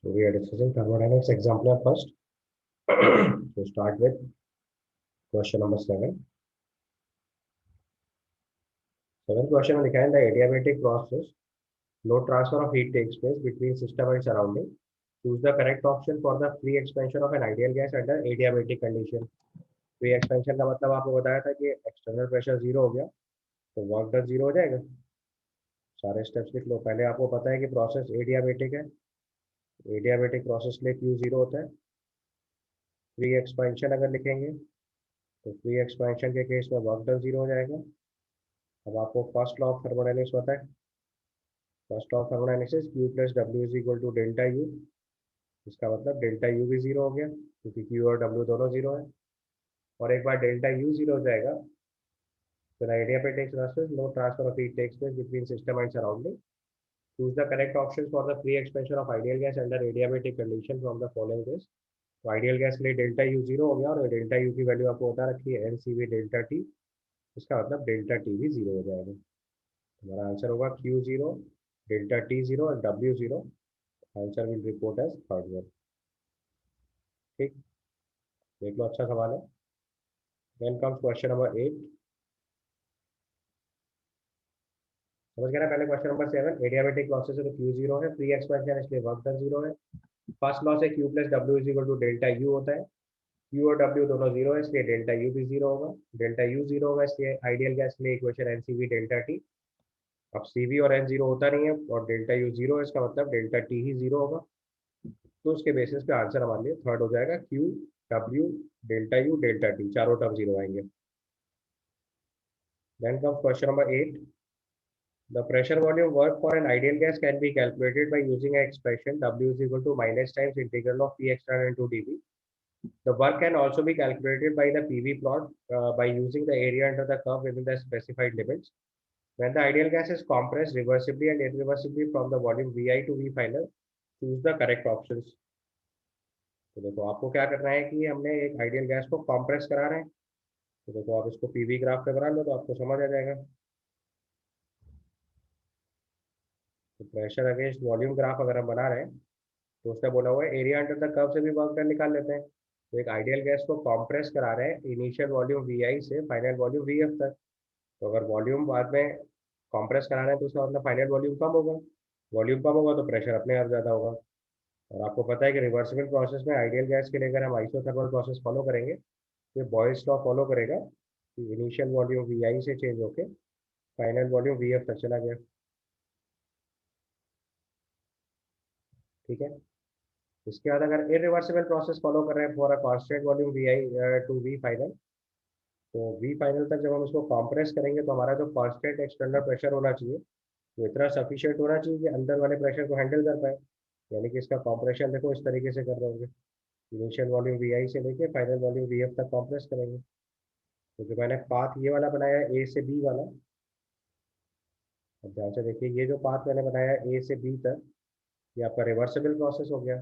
So we are discussing thermodynamics example first. So start with question number 7. Seventh question में लिखा है the adiabatic process. No transfer of heat takes place between system and surrounding. Choose the correct option for the free expansion of an ideal gas under adiabatic condition. Free expansion का मतलब आपको बताया था कि external pressure zero हो गया तो work done zero हो जाएगा। सारे स्टेप्स लिख लो। पहले आपको पता है कि प्रोसेस एडियाबेटिक है, एडियाबेटिक प्रोसेस के लिए क्यू जीरो होता है। फ्री एक्सपेंशन अगर लिखेंगे तो फ्री एक्सपेंशन के केस में वर्क डन जीरो हो जाएगा। अब आपको फर्स्ट लॉ ऑफ थर्मोडायनेमिक्स पता है। First law of thermodynamics Q plus W is equal to delta U. इसका मतलब डेल्टा यू भी जीरो हो गया क्योंकि क्यू और डब्ल्यू दोनों जीरो है। और एक बार डेल्टा यू जीरो हो जाएगा तो the adiabatic process no transfer of heat takes place between system and surrounding. Choose the correct options for the free expansion of ideal gas under adiabatic condition from the following list. तो ideal gas के लिए delta U zero हो गया और delta U की value आपको बता रखी है एनसीवी डेल्टा टी। इसका मतलब डेल्टा टी भी जीरो हो जाएगा। हमारा आंसर होगा Q zero, delta T zero और W zero. Answer will report as third one. ठीक, देख लो, अच्छा सवाल है। Then comes question number 8। समझ गया ना। पहले क्वेश्चन नंबर 7 एडियाबेटिक प्रोसेस है तो क्यू जीरो है, फ्री एक्सपेंशन इसलिए वर्क डन जीरो है। फर्स्ट लॉ से Q plus W is equal to delta U होता है। क्यू और डब्ल्यू दोनों जीरो है इसलिए डेल्टा यू भी जीरो होगा। डेल्टा यू जीरो होगा इसलिए आइडियल गैस के लिए इक्वेशन एनसीवी डेल्टा टी। अब सीवी और एन जीरो होता नहीं है और डेल्टा यू जीरो है, इसका मतलब डेल्टा टी ही जीरो होगा। तो उसके बेसिस पे आंसर हमारे लिए थर्ड हो जाएगा Q W delta U delta T, चारों टर्म जीरो आएंगे। Then comes question number 8। The pressure volume work for an ideal gas can be calculated by using an expression W is equal to minus times integral of P external into dV. The work can also be calculated by the PV plot by using the area under the curve within the specified limits. When the ideal gas is compressed reversibly and irreversibly from the volume Vi to V final, choose the correct options. तो देखो आपको क्या करना है कि हमने एक ideal gas को कॉम्प्रेस करा रहे हैं। तो देखो आप इसको पीवी ग्राफ पे बना लो तो आपको समझ आ जाएगा। तो प्रेशर अगेंस्ट वॉल्यूम ग्राफ अगर हम बना रहे हैं तो उसने बोला हुआ है एरिया अंडर द कर्व से भी वर्क डन निकाल लेते हैं। तो एक आइडियल गैस को कॉम्प्रेस करा रहे हैं इनिशियल वॉल्यूम वी आई से फाइनल वॉल्यूम वी एफ तक। तो अगर वॉल्यूम बाद में कॉम्प्रेस करा रहे हैं तो उसका मतलब फाइनल वॉल्यूम कम होगा। वॉल्यूम कम होगा तो प्रेशर अपने आप ज़्यादा होगा। और आपको पता है कि रिवर्सिबल प्रोसेस में आइडियल गैस के लिए अगर हम आइसोथर्मल प्रोसेस फॉलो करेंगे तो ये बॉयल्स लॉ फॉलो करेगा कि इनिशियल वॉल्यूम वी आई से चेंज होके फाइनल वॉल्यूम वी एफ तक चला गया। ठीक है। इसके बाद अगर इरिवर्सिबल प्रोसेस फॉलो कर रहे हैं for a constant volume V I to V final, तो वी फाइनल तक जब हम इसको कंप्रेस करेंगे तो हमारा जो कांस्टेंट एक्सटर्नल प्रेशर होना चाहिए वो इतना सफिशिएंट होना चाहिए कि अंदर वाले प्रेशर को हैंडल कर पाए। यानी कि इसका कंप्रेशन देखो इस तरीके से कर रहे होंगे। इनिशियल वॉल्यूम वी आई से लेके फाइनल वॉल्यूम वी एफ तक कंप्रेस करेंगे। तो जो मैंने पाथ ये वाला बनाया है ए से बी वाला, अब ध्यान से देखिए ये जो पाथ मैंने बनाया है ए से बी तक ये आपका रिवर्सिबल प्रोसेस हो गया।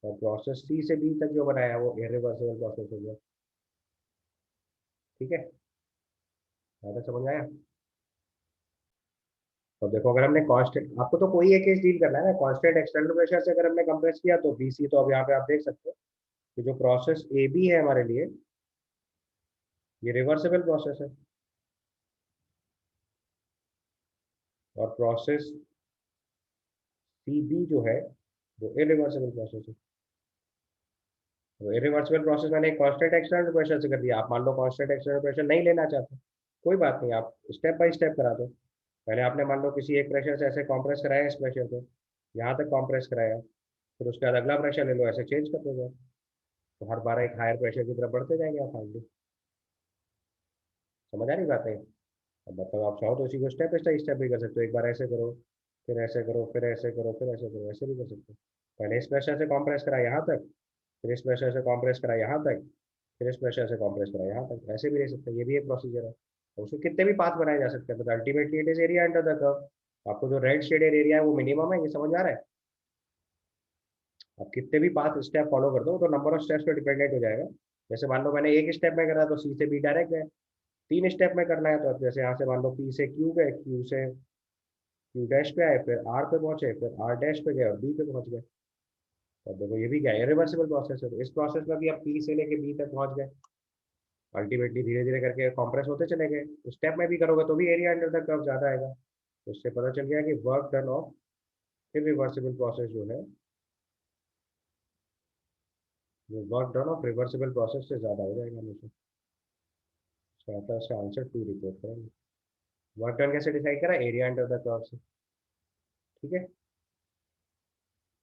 और प्रोसेस सी से बी तक जो बनाया है वो इरिवर्सिबल प्रोसेस हो गया। ठीक है, ज़्यादा समझ में आया। तो देखो अगर हमने कांस्टेंट, आपको तो कोई एक केस डील करना है ना, कांस्टेंट एक्सटर्नल प्रेशर से अगर हमने कंप्रेस किया तो बीसी, तो अब यहाँ पे आप देख सकते हो कि जो प्रोसेस ए बी है हमारे लिए ये रिवर्सिबल प्रोसेस है और प्रोसेस सी बी जो है वो इरिवर्सिबल प्रोसेस है। तो इरिवर्सिबल प्रोसेस मैंने एक कांस्टेंट एक्सटर्नल प्रेशर से कर दिया। आप मान लो कांस्टेंट एक्सटर्नल प्रेशर नहीं लेना चाहते, कोई बात नहीं, आप स्टेप बाय स्टेप करा दो। पहले आपने मान लो किसी एक प्रेशर से ऐसे कॉम्प्रेस कराया इस प्रेशर को, यहाँ तक कॉम्प्रेस कराया, फिर उसके बाद अगला प्रेशर ले लो, ऐसे चेंज करते जाओ। तो हर बार एक हायर प्रेशर की तरफ बढ़ते जाएंगे आप फाइनली। समझ आ रही बात है। अब मतलब आप चाहो तो उसी को स्टेप बाई स्टेप भी कर सकते हो। एक बार ऐसे करो, फिर ऐसे करो, फिर ऐसे करो, फिर ऐसे करो, ऐसे भी कर सकते हो। पहले इस प्रेशर से कॉम्प्रेस करा यहाँ तक, फिर इस प्रेशर से कॉम्प्रेस करा यहाँ तक, फिर इस प्रेशर से कॉम्प्रेस करा यहाँ तक, ऐसे भी रह सकते हैं। ये भी एक प्रोसीजर है और उसको कितने भी पाथ बनाए जा सकते हैं। तो ultimately it is area under the curve. आपको जो रेड शेडेड एरिया है वो मिनिमम है, ये समझ में आ रहा है। आप कितने भी पाथ स्टेप फॉलो कर दो तो नंबर ऑफ स्टेप्स पे डिपेंडेंट हो जाएगा। जैसे मान लो मैंने एक स्टेप में करा तो सी से बी डायरेक्ट गए, 3 स्टेप में करना है तो जैसे यहाँ से मान लो पी से क्यू गए, क्यू से क्यू डैश पे आए, फिर आर पे पहुंचे, फिर आर डैश पे गए और बी पे पहुंच गए। अब देखो ये भी क्या है, रिवर्सिबल प्रोसेस है, तो इस प्रोसेस में भी आप पी से लेके बी तक पहुंच गए, अल्टीमेटली धीरे धीरे करके कंप्रेस होते चले गए। स्टेप में भी करोगे तो भी एरिया अंडर द कर्व ज्यादा आएगा। तो उससे पता चल गया कि work done of irreversible process जो है, वो work done of reversible process से ज्यादा हो जाएगा हमेशा। तो आता है इसका आंसर टू रिपोर्ट करेंगे। वर्क डन कैसे डिसाइड करा, एरिया अंडर द कर्व से। ठीक है,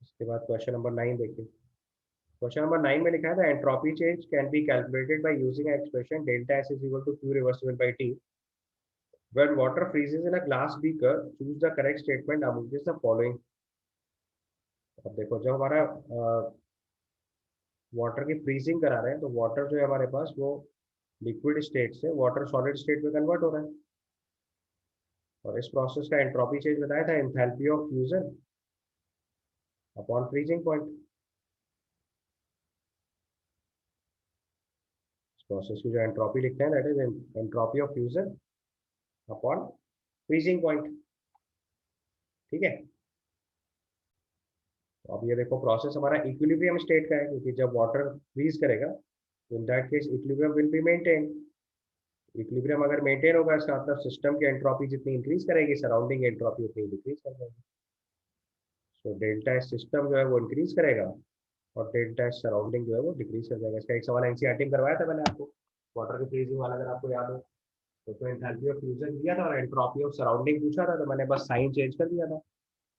इसके बाद क्वेश्चन नंबर 9 देखिए। क्वेश्चन नंबर 9 में लिखा है, entropy change can be calculated by using expression delta S is equal to Q reversible by T. When water freezes in a glass beaker, choose the correct statement among this the following. अब देखो जब हमारा water की freezing करा रहे हैं, तो water जो है हमारे पास वो लिक्विड स्टेट से वाटर सॉलिड स्टेट में कन्वर्ट हो रहा है। और इस प्रोसेस का एंट्रोपी चेंज बताया था, enthalpy of fusion upon freezing point. इस प्रोसेस की जो एंट्रोपी लिखते हैं, that is entropy of fusion upon freezing point. ठीक है, तो अब ये देखो प्रोसेस हमारा इक्विलिब्रियम स्टेट का है, क्योंकि जब वाटर फ्रीज करेगा तो in that case equilibrium will be maintain. Equilibrium अगर मेंटेन होगा, इसका मतलब सिस्टम की एंट्रोपी जितनी इंक्रीज करेगी, सराउंडिंग एंट्रोपी उतनी डिक्रीज कर जाएगी। सो डेल्टा एस सिस्टम जो है वो इंक्रीज करेगा, और डेल्टा एस सराउंडिंग जो है वो डिक्रीज कर जाएगा। इसका एक सवाल एनसीईआरटी में करवाया था मैंने आपको, वाटर की फ्रीजिंग वाला, अगर आपको याद हो। तो एंथैल्पी ऑफ फ्यूजन दिया था और एंट्रोपी ऑफ सराउंडिंग पूछा था, तो मैंने बस साइन चेंज कर दिया था।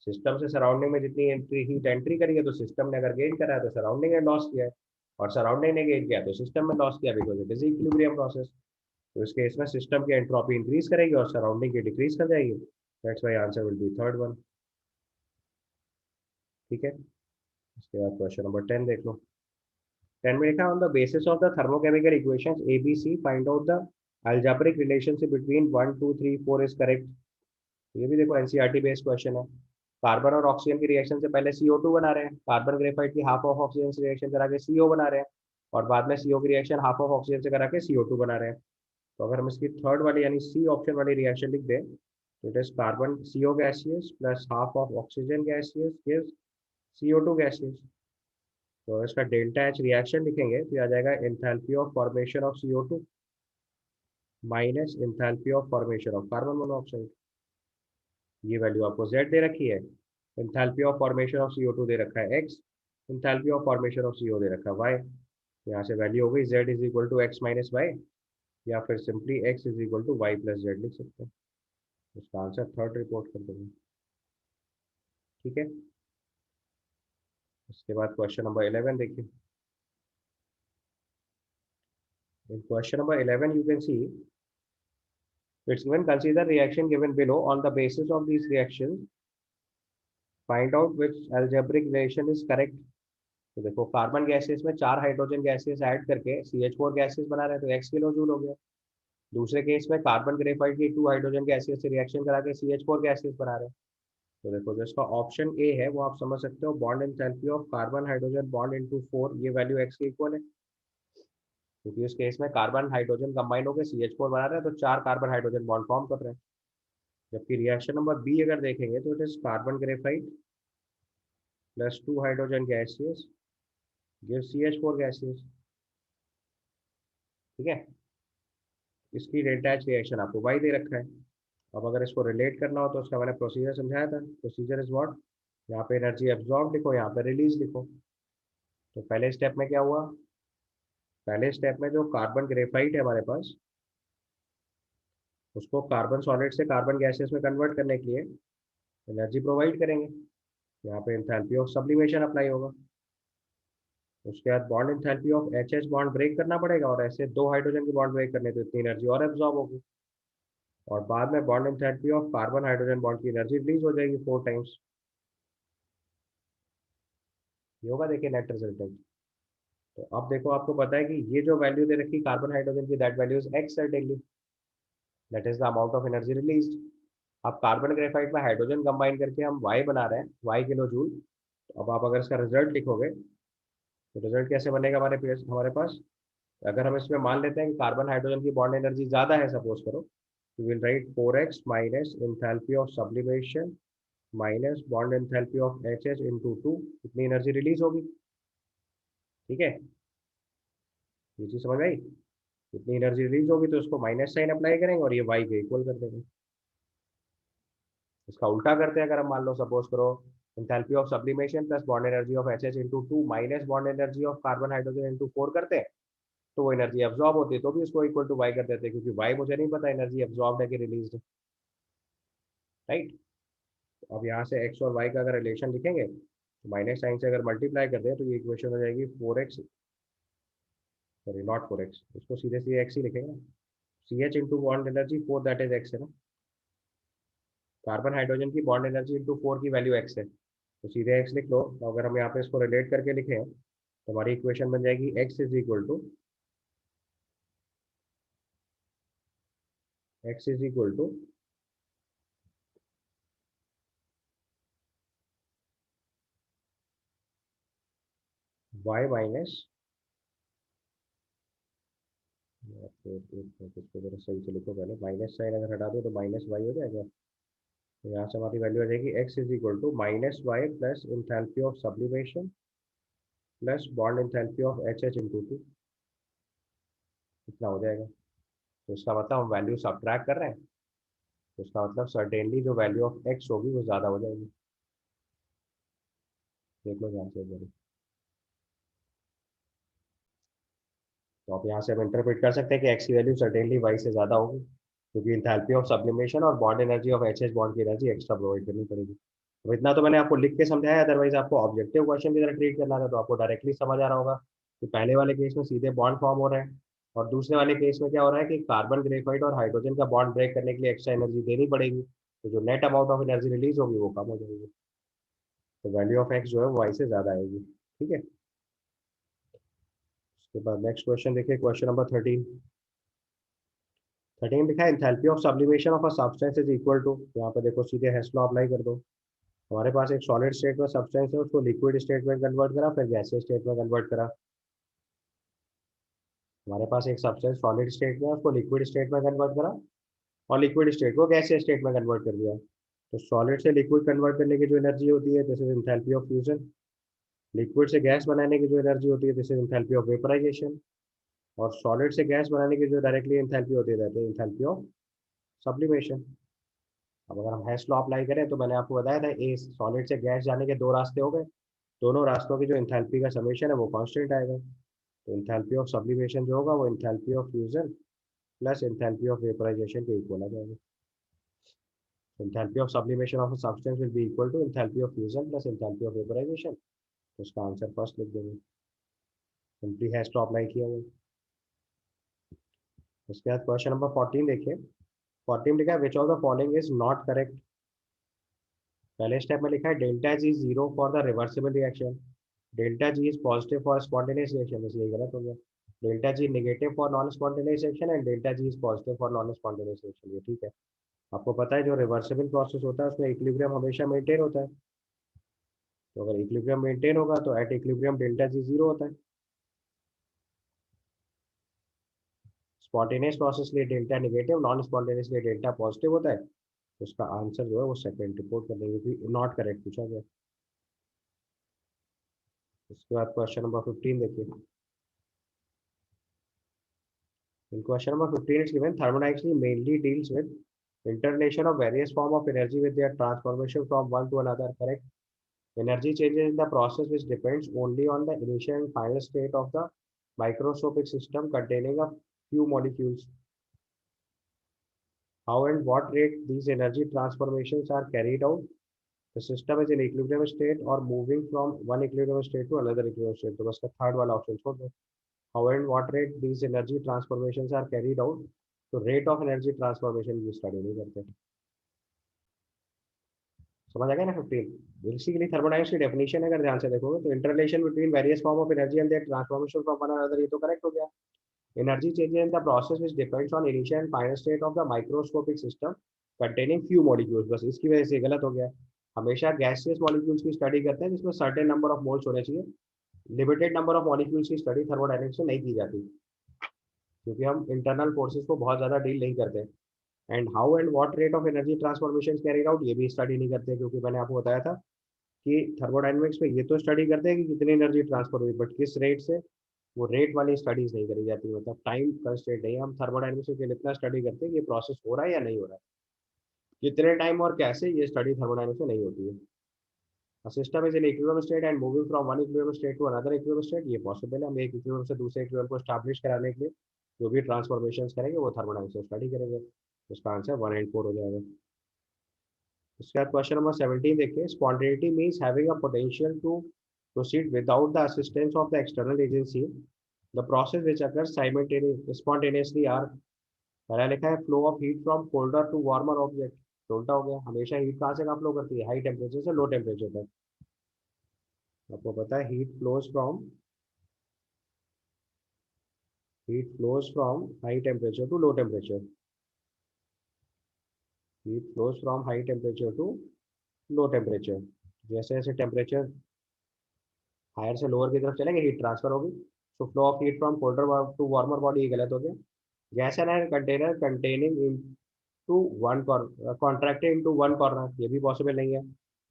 सिस्टम से सराउंडिंग में जितनी एंट्री हीट एंट्री करी है, तो सिस्टम ने अगर गेन करा है तो सराउंडिंग ने लॉस किया है, और सराउंडिंग ने गेन किया तो सिस्टम में लॉस किया, because it is equilibrium process. तो इस केस में सिस्टम की एंट्रोपी इंक्रीज करेगी और सराउंडिंग की डिक्रीज कर जाएगी। That's why answer will be third one. ठीक है, इसके बाद क्वेश्चन नंबर 10 देख लो। 10 में लिखा, on the basis of the thermochemical equations A B C find out the algebraic relationship between 1 2 3 4 is correct। ये भी देखो एनसीईआरटी बेस्ड क्वेश्चन है। कार्बन और ऑक्सीजन की रिएक्शन से पहले CO2 बना रहे हैं, कार्बन ग्रेफाइट की हाफ ऑफ ऑक्सीजन से रिएक्शन करा के CO बना रहे हैं, और बाद में CO की रिएक्शन हाफ ऑफ ऑक्सीजन से करा के CO2 बना रहे हैं। तो अगर हम इसकी थर्ड वाली यानी सी ऑप्शन वाली रिएक्शन लिख दें, तो it is carbon CO gaseous plus half of oxygen gaseous gives CO2 gaseous. तो इसका डेल्टा एच रिएक्शन लिखेंगे तो आ जाएगा enthalpy of formation of CO2 minus enthalpy of formation of carbon monoxide. ये वैल्यू आपको Z दे रखी है, enthalpy of formation of CO2 दे रखा है X, enthalpy of formation of CO दे रखा है Y। यहाँ से वैल्यू हो गई Z is equal to X minus Y, या फिर simply X is equal to Y plus Z लिख सकते हैं। इसका आंसर थर्ड रिपोर्ट कर देंगे। ठीक है, इसके बाद क्वेश्चन नंबर 11 देखिए। In question number 11, you can see it's given, consider reaction given below. On the basis of these reactions, find out which algebraic relation is correct। तो देखो कार्बन गैसेस में 4 हाइड्रोजन गैसेस ऐड करके CH4 gases बना रहे हैं, तो x kilo joule हो गया। दूसरे केस में कार्बन ग्रेफाइट की 2 हाइड्रोजन गैसेस से रिएक्शन करा के CH4 गैसेस बना रहे हैं। तो देखो जो इसका ऑप्शन ए है वो आप समझ सकते हो, bond enthalpy of carbon hydrogen bond into 4, ये वैल्यू x के इक्वल है, क्योंकि इस केस में कार्बन हाइड्रोजन कंबाइन होकर CH4 बना रहे हैं, तो 4 कार्बन हाइड्रोजन बॉन्ड फॉर्म कर रहे हैं। जबकि रिएक्शन नंबर बी अगर देखेंगे तो it is carbon graphite plus 2 hydrogen gaseous give CH4 gaseous. ठीक है, इसकी डेल्टा एच रिएक्शन आपको वाई दे रखा है। अब अगर इसको रिलेट करना हो तो उसका मैंने प्रोसीजर समझाया था। प्रोसीजर इज व्हाट, यहाँ पे एनर्जी एब्जॉर्ब लिखो, यहाँ पे रिलीज लिखो। तो पहले स्टेप में क्या हुआ, पहले स्टेप में जो कार्बन ग्रेफाइट है हमारे पास, उसको कार्बन सॉलिड से कार्बन गैसेस में कन्वर्ट करने के लिए एनर्जी प्रोवाइड करेंगे। यहाँ पे एंथैल्पी ऑफ सब्लिमेशन अप्लाई होगा। उसके बाद bond enthalpy of H bond break करना पड़ेगा, और ऐसे 2 हाइड्रोजन की बॉन्ड ब्रेक करने तो इतनी एनर्जी और एब्जॉर्ब होगी। और बाद में bond enthalpy of carbon hydrogen bond की एनर्जी रिलीज हो जाएगी 4 टाइम्स। ये होगा देखिए नेट रिजल्टेंट। तो अब देखो आपको पता है कि ये जो वैल्यू दे रखी कार्बन हाइड्रोजन की, that value is x certainly, that is the amount of energy released. अब कार्बन ग्रेफाइट में हाइड्रोजन कंबाइन करके हम वाई बना रहे हैं, वाई किलो जूल। तो अब आप अगर इसका रिजल्ट लिखोगे तो रिजल्ट कैसे बनेगा हमारे पास, अगर हम इसमें मान लेते हैं कि कार्बन हाइड्रोजन की बॉन्ड एनर्जी ज्यादा है, सपोज करो, तो will write 4x minus enthalpy of sublimation minus bond enthalpy of H H into to, कितनी एनर्जी रिलीज होगी। ठीक है, ये चीज समझ आई। कितनी एनर्जी रिलीज होगी तो उसको माइनस साइन अप्लाई करेंगे और ये वाई के इक्वल कर देंगे। इसका उल्टा करते हैं, अगर हम मान लो सपोज करो enthalpy of sublimation plus bond energy of H H into to minus bond energy of carbon hydrogen into four करते हैं, तो वो एनर्जी एब्जॉर्ब होती है, तो भी उसको इक्वल टू वाई कर देते हैं, क्योंकि वाई मुझे नहीं पता एनर्जी एब्जॉर्ब है कि रिलीज, राइट। अब यहाँ से एक्स और वाई का अगर रिलेशन लिखेंगे तो माइनस साइन से अगर मल्टीप्लाई कर दें तो ये इक्वेशन हो जाएगी 4x, सॉरी नॉट 4x, इसको सीधे सीधे एक्स ही लिखेंगे। C H into bond energy four, that is X है ना। कार्बन हाइड्रोजन की बॉन्ड एनर्जी इंटू फोर की वैल्यू एक्स है, तो सीधे एक्स लिख लो। तो अगर हम यहाँ पे इसको रिलेट करके लिखें तो हमारी इक्वेशन बन जाएगी x is equal to Y minus, इसको जरा सही से लिखो, पहले माइनस साइन अगर हटा दो तो माइनस वाई हो जाएगा। तो यहाँ से हमारी वैल्यू आ जाएगी x is equal to minus Y plus enthalpy of sublimation plus bond enthalpy of H H into two, इतना हो जाएगा। तो इसका मतलब हम वैल्यू सब्ट्रैक्ट कर रहे हैं, तो इसका मतलब सर्टेनली जो वैल्यू ऑफ एक्स होगी वो ज़्यादा हो जाएगी। देख लो ध्यान से जरूर। तो आप यहाँ से हम इंटरप्रेट कर सकते हैं कि एक्स की वैल्यू सर्टेनली वाई से ज़्यादा होगी, क्योंकि इंथैल्पी ऑफ सब्लिमेशन और bond energy of H H bond की एनर्जी एक्स्ट्रा प्रोवाइड करनी पड़ेगी। तो इतना तो मैंने आपको लिख के समझाया, अदरवाइज आपको ऑब्जेक्टिव क्वेश्चन की तरह ट्रीट करना था तो आपको डायरेक्टली समझ आ रहा होगा कि पहले वाले केस में सीधे बॉन्ड फॉर्म हो रहा है, और दूसरे वाले केस में क्या हो रहा है कि कार्बन ग्रेफाइट और हाइड्रोजन का बॉन्ड ब्रेक करने के लिए एक्स्ट्रा एनर्जी देनी पड़ेगी, तो जो net amount of energy release होगी वो कम हो जाएगी। तो वैल्यू ऑफ एक्स जो है वो वाई से ज़्यादा आएगी। ठीक है, उसके बाद नेक्स्ट क्वेश्चन देखिए, क्वेश्चन नंबर 13। 13 लिखा है enthalpy of sublimation of a substance is equal to, यहाँ पे देखो सीधे हेस लॉ अप्लाई कर दो। हमारे पास एक सॉलिड स्टेट में सब्सटेंस है, उसको लिक्विड स्टेट में कन्वर्ट करा, फिर गैसियस स्टेट में कन्वर्ट करा। हमारे पास एक सब्सटेंस सॉलिड स्टेट में है, उसको लिक्विड स्टेट में कन्वर्ट करा, और लिक्विड स्टेट को गैसियस स्टेट में कन्वर्ट कर दिया। तो सॉलिड से लिक्विड कन्वर्ट करने की जो एनर्जी होती है this is enthalpy of fusion. Liquid से गैस बनाने की जो एनर्जी होती है this is enthalpy of vaporization. और सॉलिड से गैस बनाने की जो डायरेक्टली एंथैल्पी होती है एंथैल्पी ऑफ सब्लिमेशन। अब अगर हम हैश लॉ अप्लाई करें तो मैंने आपको बताया था ए सॉलिड से गैस जाने के दो रास्ते हो गए, दोनों रास्तों की जो इंथैल्पी का समेशन है वो कांस्टेंट आएगा। तो इंथैल्पी ऑफ सब्लिमेशन जो होगा वो enthalpy of fusion plus enthalpy of vaporization के इक्वल आ जाएगा। Enthalpy of sublimation of a substance will be equal to enthalpy of fusion plus enthalpy of vaporization. तो इसका आंसर फर्स्ट लिख देंगे, सिंपली हैश लॉ अप्लाई किया हुआ। उसके बाद क्वेश्चन नंबर 14 देखिए। 14 लिखा है which of the following is not correct. पहले स्टेप में लिखा है delta ji zero for the reversible reaction, delta G is positive for spontaneous reaction, इसलिए गलत हो गया। Delta G negative for non spontaneous reaction and delta G is positive for non spontaneous reaction, ये ठीक है। आपको पता है जो रिवर्सिबल प्रोसेस होता है उसमें इक्विलिब्रियम हमेशा मेंटेन होता है, तो अगर इक्विलिब्रियम मेंटेन होगा तो at equilibrium delta G zero होता है। स्पॉन्टेनियस प्रोसेस लिए डेल्टा नेगेटिव, नॉन स्पॉन्टेनियस लिए डेल्टा पॉजिटिव होता है, तो उसका आंसर जो है वो सेकंड रिपोर्ट कर देंगे कि नॉट करेक्ट पूछा गया। उसके बाद क्वेश्चन नंबर 15 देखिए। In question number 15 is given thermodynamics mainly deals with interrelation of various form of energy with their transformation from one to another, correct? Energy changes in the process which depends only on the initial and final state of the microscopic system containing a few molecules. How and what rate these energy transformations are carried out? The system is in equilibrium state or moving from one equilibrium state to another equilibrium state. तो बस का third वाला option छोड़ दो। How and what rate these energy transformations are carried out? तो rate of energy transformation की study नहीं करते। समझ आ गया ना 15। बेसिकली थर्मोडायनामिक्स की डेफिनेशन अगर ध्यान से देखोगे तो interrelation between various form of energy and their transformation from one another, ये तो करेक्ट हो गया। Energy changes in the process which depends on initial and final state of the microscopic system containing few molecules, बस इसकी वजह से गलत हो गया। हमेशा गैसियस मॉलिक्यूल्स की स्टडी करते हैं जिसमें सर्टेन नंबर ऑफ मोल्स होने चाहिए, लिमिटेड नंबर ऑफ मॉलिक्यूल्स की स्टडी थर्मोडायनामिक्स में नहीं की जाती, क्योंकि हम इंटरनल फोर्सेस को बहुत ज़्यादा डील नहीं करते। And how and what rate of energy transformation carried out, ये भी स्टडी नहीं करते, क्योंकि मैंने आपको बताया था कि थर्मोडाइनमिक्स में ये तो स्टडी करते हैं कि कितनी एनर्जी ट्रांसफर हुई, बट किस रेट से, वो रेट वाली स्टडीज नहीं करी जाती। मतलब टाइम कंस्टेंट नहीं है, हम थर्मोडाइनमिक्स में केवल इतना स्टडी करते हैं कि ये प्रोसेस हो रहा है या नहीं हो रहा है, कितने टाइम और कैसे, ये स्टडी थर्मोडाइनमिक्स में नहीं होती है। A system is in equilibrium state and moving from one equilibrium state to another equilibrium state, ये पॉसिबल है। हम एक इक्विलिब्रियम से दूसरे इक्विलिब्रियम को स्टैब्लिश कराने के लिए जो भी ट्रांसफॉर्मेशन करेंगे वो थर्मोडायनामिक्स से स्टडी करेंगे। उसका आंसर 1 एंड 4 हो जाएगा। उसके बाद क्वेश्चन नंबर 17 देखिए, spontaneity means having a potential to proceed without the assistance of the external agency, the process which occurs spontaneously are, पहला लिखा है flow of heat from colder to warmer object, तो उल्टा हो गया, हमेशा हीट कहाँ से कहाँ फ्लो करती है, हाई टेम्परेचर से लो टेम्परेचर तक। आपको पता है heat flows from high temperature to low temperature, heat flows from high temperature to low temperature, जैसे जैसे टेम्परेचर हायर से लोअर की तरफ चलेंगे हीट ट्रांसफर होगी। So flow of heat from colder to warmer body, ये गलत हो गया। Gas and container containing to one contracted into one corner, ये भी पॉसिबल नहीं है।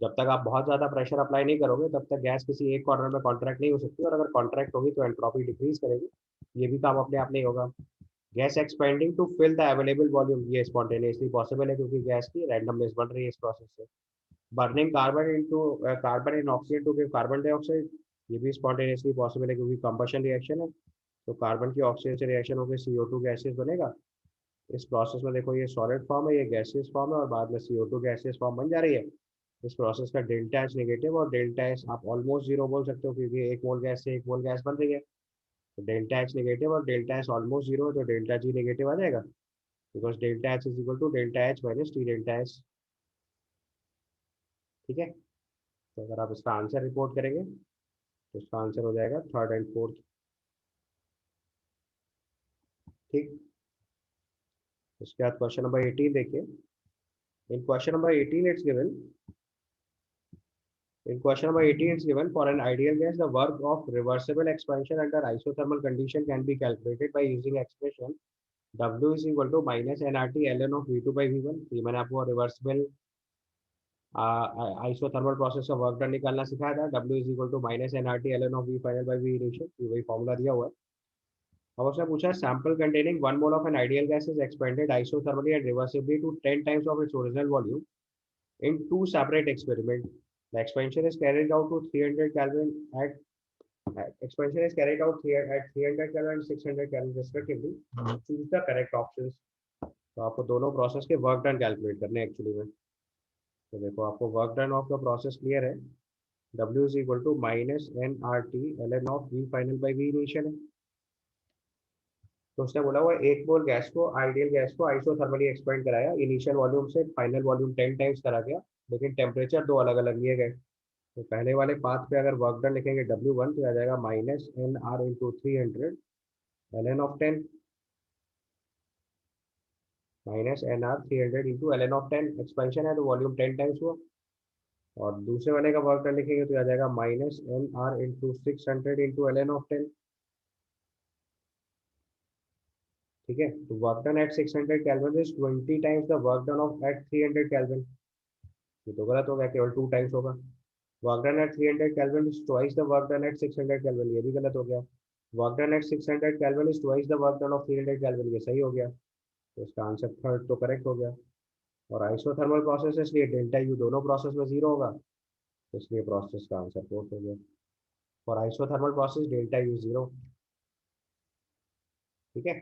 जब तक आप बहुत ज़्यादा प्रेशर अप्लाई नहीं करोगे तब तक गैस किसी एक कॉर्नर में कॉन्ट्रैक्ट नहीं हो सकती, और अगर कॉन्ट्रैक्ट होगी तो एंट्रोपी डिक्रीज करेगी, ये भी काम अपने आप नहीं होगा। Gas expanding to fill the available volume, ये स्पॉन्टेनियसली पॉसिबल है क्योंकि गैस की रैंडमनेस बढ़ रही है इस प्रोसेस से। Burning carbon into carbon in oxygen to give carbon dioxide, ये भी स्पॉन्टेनियसली पॉसिबल है क्योंकि कंबशन रिएक्शन है, तो कार्बन की ऑक्सीजन से रिएक्शन होकर CO2 गैसेस बनेगा। इस प्रोसेस में देखो ये सॉलिड फॉर्म है, ये गैसियस फॉर्म है, और बाद में CO2 गैसियस फॉर्म बन जा रही है। इस प्रोसेस का डेल्टा एच नेगेटिव और डेल्टा एच आप ऑलमोस्ट जीरो बोल सकते हो, क्योंकि एक मोल गैस से एक मोल गैस बन रही है, तो डेल्टा एच नेगेटिव और डेल्टा एच ऑलमोस्ट जीरो है, तो डेल्टा जी नेगेटिव आ जाएगा, because delta H is equal to delta H minus T delta H. ठीक है, तो अगर आप इसका आंसर रिपोर्ट करेंगे तो इसका आंसर हो जाएगा थर्ड एंड फोर्थ। ठीक, उसके बाद क्वेश्चन नंबर 18 देखिए। In question number 18 it's given, in question number 18 it's given, for an ideal gas the work of reversible expansion under isothermal condition can be calculated by using expression W is equal to minus nRT ln of V2 by V1। ये मैंने आपको reversible isothermal process का work done निकालना सिखाया था, W is equal to minus nRT ln of V final by V initial, ये वही formula दिया हुआ है। अब उसने पूछा sample containing 1 mole of an ideal gas is expanded isothermally and reversibly to 10 times of its original volume in two separate experiments. The expansion is carried out to 300 Kelvin at expansion is carried out here at 300 Kelvin and 600 Kelvin respectively. Choose the correct options. तो आपको दोनों process के work done calculate करने हैं actually में। तो देखो आपको work done of the process clear है, W is equal to minus nRT ln of V final by V initial है। तो उसने बोला हुआ एक मोल गैस को, आइडियल गैस को आइसोथर्मली एक्सपेंड कराया, इनिशियल वॉल्यूम से फाइनल वॉल्यूम 10 टाइम्स करा गया, लेकिन टेम्परेचर दो अलग अलग लिए गए। तो पहले वाले पाथ पे अगर वर्क डन लिखेंगे W1 तो आ जाएगा minus nR into 300 ln of 10, minus nR 300 into ln of 10, expansion है तो वॉल्यूम 10 टाइम्स हुआ। और दूसरे वाले का वर्क डन लिखेंगे तो आ जाएगा minus nR into 600 into ln of 10। ठीक है, तो work done at 600 kelvin is 20 times the work done of at 300 kelvin, ये तो गलत हो गया, केवल 2 टाइम्स होगा। Work done at 300 kelvin is twice the work done at 600 kelvin, ये भी गलत हो गया। Work done at 600 kelvin is twice the work done of 300 kelvin, ये सही हो गया, तो इसका आंसर थर्ड तो करेक्ट हो गया। और आइसोथर्मल प्रोसेस है इसलिए डेल्टा यू दोनों प्रोसेस में जीरो होगा, तो इसलिए प्रोसेस का आंसर फोर्थ हो गया। और isothermal process delta U zero. ठीक है,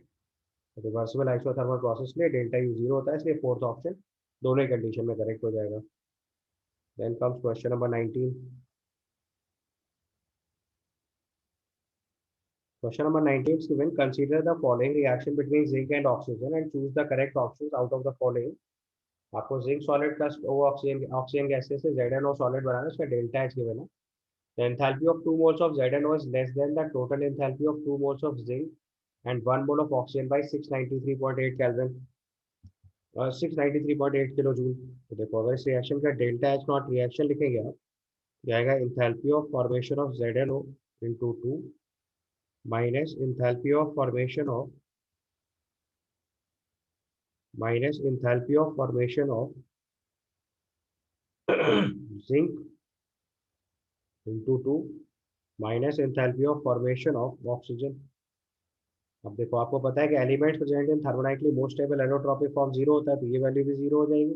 रिवर्सिबल आइसोथर्मल प्रोसेस में डेल्टा यू जीरो होता है, इसलिए फोर्थ ऑप्शन दोनों ही कंडीशन में करेक्ट हो जाएगा। Then comes question number 19। Question number 19 is given. Consider the following reaction between zinc and oxygen and choose the correct options out of the following. आपको zinc solid plus O oxygen oxygen gases से ZnO solid बनाना है, उसका delta H given है। The enthalpy of 2 moles of ZnO is less than the total enthalpy of 2 moles of zinc and 1 mole of oxygen by 693.8 Kelvin, 693.8 kilo joule. तो देखो अगर इस reaction का डेल्टा एच नॉट रिएक्शन लिखेंगे आप, जाएगा enthalpy of formation of ZnO into 2 minus enthalpy of formation of minus enthalpy of formation of zinc into 2 minus enthalpy of formation of oxygen. अब देखो आपको पता है कि elements present in thermodynamically most stable allotropic form zero होता है, तो ये वैल्यू भी जीरो हो जाएगी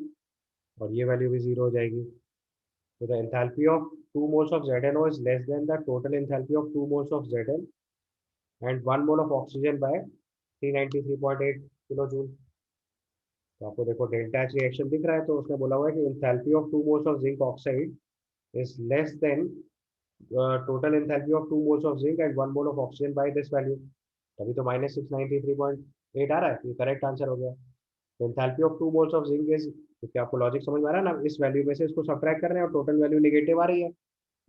और ये वैल्यू भी जीरो हो जाएगी। तो the enthalpy of 2 moles of ZnO is less than the total enthalpy of 2 moles of Zn and 1 mole of oxygen by 393.8 kilo joule. तो आपको देखो डेल्टा एच रिएक्शन दिख रहा है, तो उसने बोला हुआ है कि enthalpy of 2 moles of zinc oxide is less than total enthalpy of 2 moles of zinc and 1 mole of oxygen by this value। तभी तो -693.8 आ रहा है, ये करेक्ट आंसर हो गया। तो enthalpy of 2 moles of zinc is, तो क्या आपको लॉजिक समझ में आ रहा है ना, इस वैल्यू में से इसको सब्ट्रैक्ट कर रहे हैं और टोटल वैल्यू नेगेटिव आ रही है।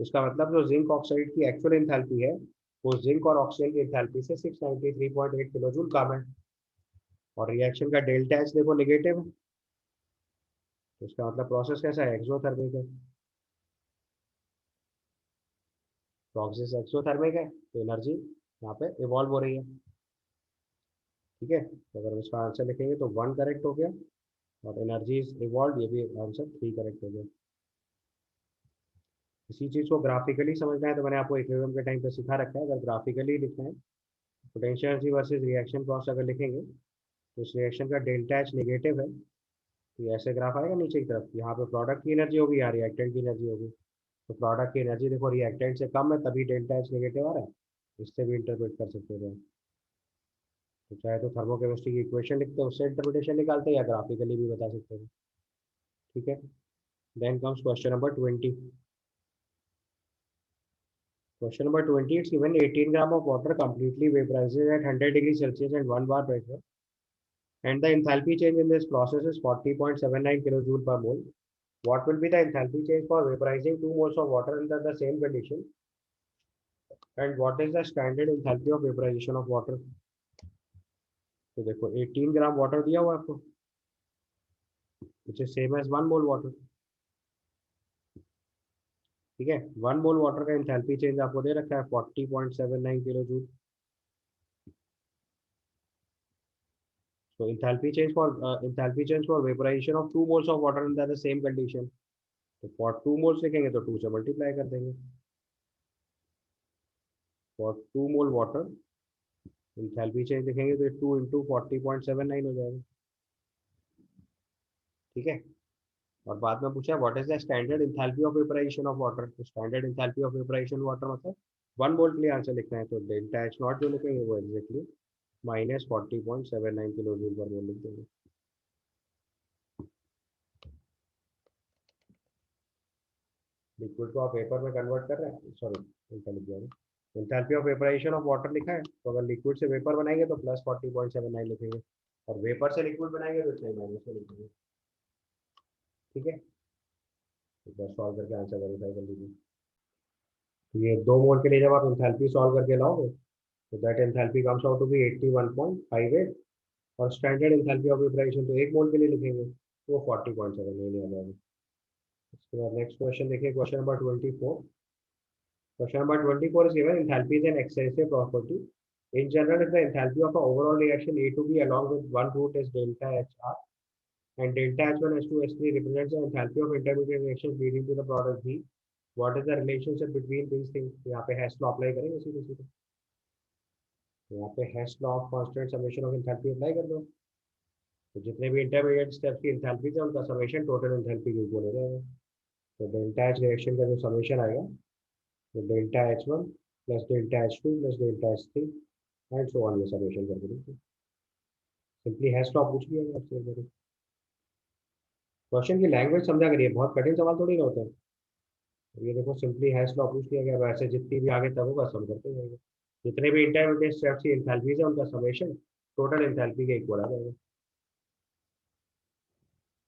इसका मतलब जो जिंक ऑक्साइड की एक्चुअल एंथैल्पी है वो जिंक और ऑक्सीजन की एंथैल्पी से 693.8 किलो जूल कम है। और रिएक्शन का डेल्टा एच देखो नेगेटिव है, तो इसका मतलब प्रोसेस कैसा है, एक्सोथर्मिक है। प्रोसेस एक्सोथर्मिक है तो एनर्जी यहाँ पे इवॉल्व हो रही है। ठीक है, तो अगर हम इसका आंसर लिखेंगे तो 1 करेक्ट हो गया और एनर्जी इज इवॉल्व, ये भी आंसर 3 करेक्ट हो गया। इसी चीज़ को ग्राफिकली समझना है तो मैंने आपको इक्विलिब्रियम के टाइम पे सिखा रखा है। अगर ग्राफिकली लिखना है, potential energy versus reaction cost अगर लिखेंगे तो इस रिएक्शन का डेल्टा एच नेगेटिव है, तो ये ऐसे ग्राफ आएगा नीचे की तरफ, यहाँ पे प्रोडक्ट की एनर्जी होगी, यहाँ रिएक्टेंट की एनर्जी होगी। तो प्रोडक्ट की एनर्जी देखो रिएक्टेंट से कम है, तभी डेल्टा एच नेगेटिव आ रहा है। इससे भी इंटरप्रेट कर सकते हैं। तो चाहे तो थर्मोकेमिस्ट्री की इक्वेशन लिखते हैं, उससे इंटरप्रिटेशन निकालते हैं, या ग्राफिकली भी बता सकते हैं। ठीक है, then comes question number 20। Question number 20, it's given 18 gram of water completely vaporizes at 100 degree Celsius and 1 bar pressure, and the enthalpy change in this process is 40.79 kilojoule per mole. What will be the enthalpy change for vaporizing 2 moles of water under the same condition? And what is the standard enthalpy of vaporization of water? तो देखो 18 gram water दिया हुआ है आपको, which is same as 1 mole water। ठीक है, 1 मोल water का enthalpy change आपको दे रखा है 40.79 kilo joule. So enthalpy change for vaporization of 2 moles of water under the same condition। तो for 2 moles लिखेंगे तो 2 से मल्टीप्लाई कर देंगे। For 2 mole water enthalpy change लिखेंगे तो 2 इंटू 40.79 हो जाएगा। ठीक है, और बाद में पूछा what is the standard enthalpy of vaporisation of water. तो standard enthalpy of vaporisation water मतलब 1 मोल के लिए आंसर लिखना है, तो डेल्टा एच नॉट जो लिखेंगे वो एग्जैक्टली -40.79 किलो जूल पर मोल लिख देंगे। लिक्विड को आप वेपर में कन्वर्ट कर रहे हैं, सॉरी उल्टा लिख दिया। Enthalpy of vaporization of water लिखा है, तो अगर लिक्विड से वेपर बनाएंगे तो +40.79 लिखेंगे, और वेपर से लिक्विड बनाएंगे तो इतना ही माइनस में लिखेंगे। ठीक है, एक बार सॉल्व करके आंसर वेरीफाई कर लीजिए। तो ये 2 मोल के लिए जब आप एंथैल्पी सॉल्व करके लाओगे तो that enthalpy comes out to be 81.58, और स्टैंडर्ड एंथैल्पी ऑफ वेपराइजेशन तो 1 मोल के लिए लिखेंगे तो वो 40.79 आ जाएगा। उसके बाद नेक्स्ट क्वेश्चन देखिए, question number 24। Question number 24 is given enthalpy is an extensive property. In general, if the enthalpy of an overall reaction A to B along with one root is delta HR and delta H1 H2 H3 represents the enthalpy of intermediate reactions leading to the product B, what is the relationship between these things? यहाँ पे Hess law apply करेंगे सीधे सीधे, यहाँ पे Hess law of constant summation of enthalpy apply कर दो, तो जितने भी इंटरमीडिएट स्टेप्स की एंथैल्पी है उनका समेशन टोटल एंथैल्पी के इक्वल हो जाएगा। तो डेल्टा एच रिएक्शन का जो समेशन आएगा तो delta H1 plus delta H2 plus delta H3 and so on, ये समेशन करके देखिए। सिंपली हैश टॉप पूछ लिया आपसे। क्वेश्चन की लैंग्वेज समझा करिए, बहुत कठिन सवाल थोड़ी ना होता है। ये देखो सिंपली हैश टॉप पूछ लिया गया, वैसे जितनी भी आगे तक होगा सम करते जाएंगे। जितने भी इंटरमीडिएट स्टेप्स की एंथैल्पीज है उनका समेशन टोटल एंथैल्पी के इक्वल आ जाएगा।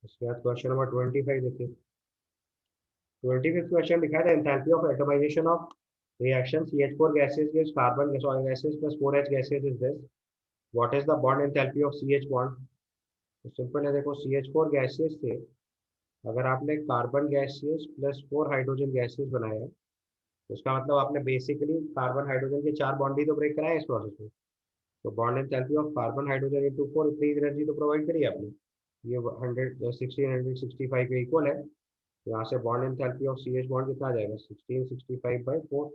उसके बाद क्वेश्चन नंबर 25 देखिए। 25th क्वेश्चन लिखा है enthalpy of atomization of reaction CH4 gases gives carbon gases plus 4H gases is this, what is the bond enthalpy of CH bond? तो simple है, देखो CH4 गैसेस से अगर आपने carbon gases plus 4 hydrogen gases बनाया है, तो उसका मतलब आपने बेसिकली कार्बन हाइड्रोजन के 4 बॉन्ड ही तो ब्रेक कराए इस प्रोसेस में। तो bond enthalpy of carbon hydrogen into 4 इतनी एनर्जी तो प्रोवाइड करी आपने। ये 1665 के इक्वल है। यहाँ से bond enthalpy of C H bond कितना आ जाएगा 1665/4।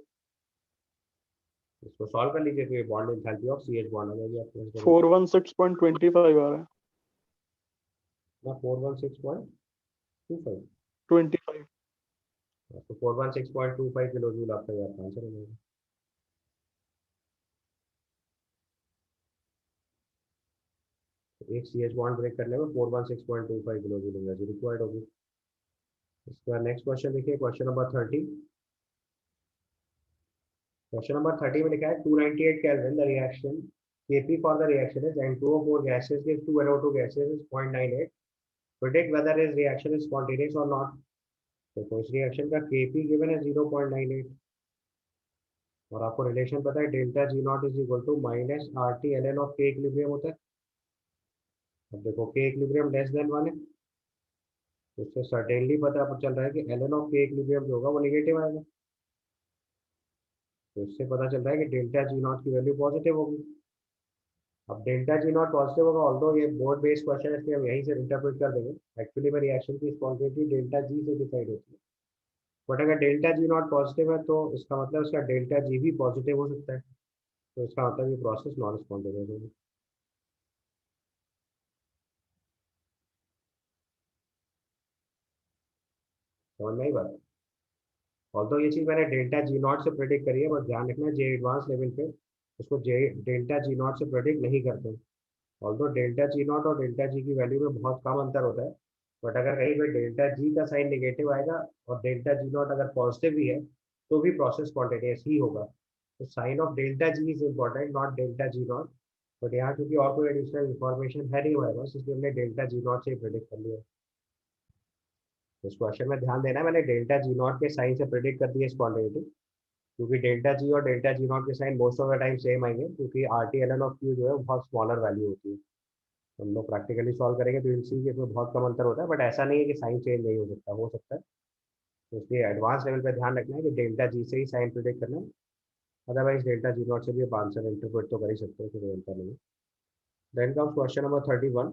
इसको सॉल्व कर लीजिए तो ये bond enthalpy of C H bond आ जाएगी आपके पास। 416.25 आ रहा है। ना 416.25। 25। तो 416.25 किलो जूल आपका ये आपका आंसर हो जाएगा। तो एक सी एच बॉन्ड ब्रेक करने में 416.25 किलो जूल एनर्जी रिक्वायर्ड होगी। इसका नेक्स्ट क्वेश्चन देखिए, क्वेश्चन नंबर 30। क्वेश्चन नंबर 30 में लिखा है 298 Kelvin the reaction Kp for the reaction is N2O4 gases gives 2 NO2 gases is 0.98. Predict whether this reaction is spontaneous or not. तो इस reaction का Kp given है 0.98 और आपको रिलेशन पता है delta G naught is equal to minus R T L N of K equilibrium होता है। अब देखो के इक्विलिब्रियम लेस देन 1 है, तो उससे सर्टेनली पता चल रहा है कि L N of K equilibrium जो होगा वो निगेटिव आएगा। तो इससे पता चल रहा है कि डेल्टा जी नॉट की वैल्यू पॉजिटिव होगी। अब डेल्टा जी नॉट पॉजिटिव होगा, ऑल्दो ये बोर्ड बेस्ड क्वेश्चन है इसलिए हम यहीं से इंटरप्रेट कर देंगे। एक्चुअली में रिएक्शन की स्पॉन्टेनिटी डेल्टा जी से डिसाइड होती है। बट अगर डेल्टा जी नॉट पॉजिटिव है तो इसका मतलब इसका डेल्टा जी भी पॉजिटिव हो सकता है, तो इसका मतलब ये प्रोसेस नॉन स्पॉन्टेनियस होगी। समझ में आई बात? ऑल्दो ये चीज़ मैंने डेल्टा जी नॉट से प्रेडिक्ट करी है, बट ध्यान रखना जे एडवांस लेवल पे उसको जे डेल्टा जी नॉट से प्रेडिक्ट नहीं करते। ऑल्दो डेल्टा जी नॉट और डेल्टा जी की वैल्यू में बहुत कम अंतर होता है, बट अगर कहीं पे डेल्टा जी का साइन नेगेटिव आएगा और डेल्टा जी नॉट अगर पॉजिटिव भी है तो भी प्रोसेस स्पॉन्टेनियस ही होगा। तो sign of delta G is important, not delta G naught. But यहाँ क्योंकि और कोई एडिशनल इन्फॉर्मेशन है नहीं हमारे पास, इसलिए हमने डेल्टा जी नॉट से प्रेडिक्ट कर लिया। तो इस क्वेश्चन में ध्यान देना है, मैंने डेल्टा जी नॉट के साइन से प्रेडिक्ट कर दिया स्पॉन्टेनिटी, क्योंकि डेल्टा जी और डेल्टा जी नॉट के sign most of the time same आएंगे, क्योंकि R T L N of Q जो है वो बहुत स्मॉलर वैल्यू होती है। हम लोग प्रैक्टिकली सॉल्व करेंगे तो विल सी कि इसमें बहुत कम अंतर होता है, बट ऐसा नहीं है कि साइन चेंज नहीं हो सकता है। तो इसलिए एडवांस लेवल पे ध्यान रखना है कि डेल्टा जी से ही साइन प्रिडिक्ट करना है। अदरवाइज डेल्टा जी नॉट से भी आप आंसर इंटरप्रेट तो कर ही सकते हो, कोई अंतर नहीं है। Then comes question number 31।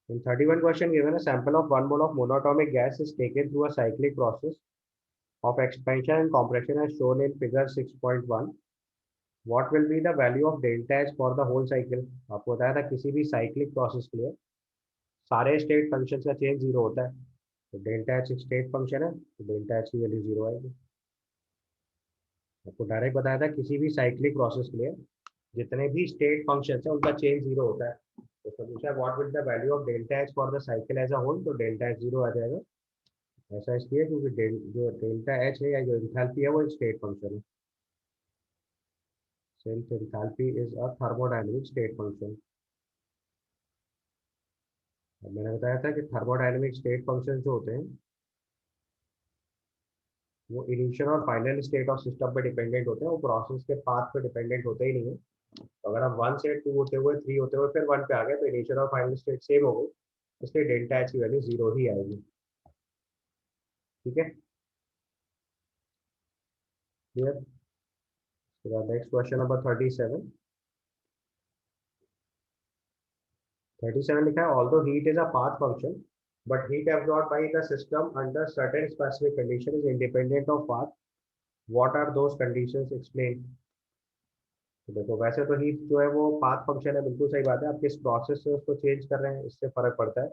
In 31 question given a sample of 1 mole of monatomic gas is taken through a cyclic process of expansion and compression as shown in figure 6.1. What will be the value of delta H for the whole cycle? आपको बताया था किसी भी cyclic process के लिए सारे state function का change zero होता है। तो डेल्टा एच स्टेट फंक्शन है तो डेल्टा एच की वैल्यू जीरो आएगी। आपको डायरेक्ट बताया था किसी भी साइक्लिक प्रोसेस के लिए जितने भी स्टेट फंक्शन है उनका चेंज जीरो होता है। तो उसका पूछा है what will the value of delta H for the cycle as a whole, तो डेल्टा एच जीरो आ जाएगा। ऐसा इसलिए क्योंकि जो डेल्टा एच है या जो इंथैल्पी है वो एक स्टेट फंक्शन है। Self enthalpy is a thermodynamic state function. मैंने बताया था कि थर्मोडायनेमिक स्टेट फंक्शन जो होते हैं वो इनिशियल और फाइनल स्टेट ऑफ सिस्टम पे डिपेंडेंट होते हैं, वो प्रोसेस के पाथ पे डिपेंडेंट होते ही नहीं है। तो अगर हम 1 से 2 होते हुए 3 होते हुए फिर 1 पे आ गए तो इनिशियल और फाइनल स्टेट सेम हो गई, इसलिए डेल्टा एच की वैल्यू जीरो ही आएगी। ठीक है, क्लियर? Next question number 37। 37 लिखा है although heat is a path function but heat absorb by the system under certain specific condition is independent of path, what are those conditions explain. तो देखो वैसे तो heat जो है वो पाथ फंक्शन है, बिल्कुल सही बात है, आप किस प्रोसेस से उसको चेंज कर रहे हैं इससे फर्क पड़ता है।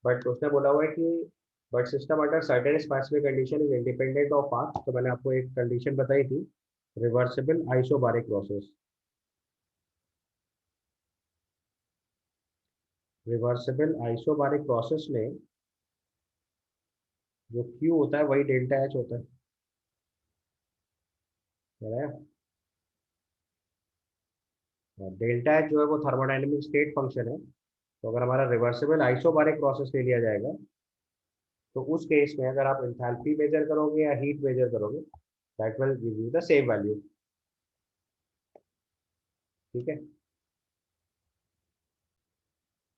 बट उसने बोला हुआ है कि but system under certain specific condition is independent of path, तो मैंने आपको एक कंडीशन बताई थी, reversible isobaric process. Reversible isobaric process में जो क्यू होता है वही डेल्टा एच होता है। डेल्टा एच जो है वो थर्मोडायनेमिक स्टेट फंक्शन है। तो अगर हमारा रिवर्सिबल आइसोबारिक प्रोसेस ले लिया जाएगा तो उस केस में अगर आप एंथैल्पी मेजर करोगे या हीट मेजर करोगे that will give you the same value. ठीक है,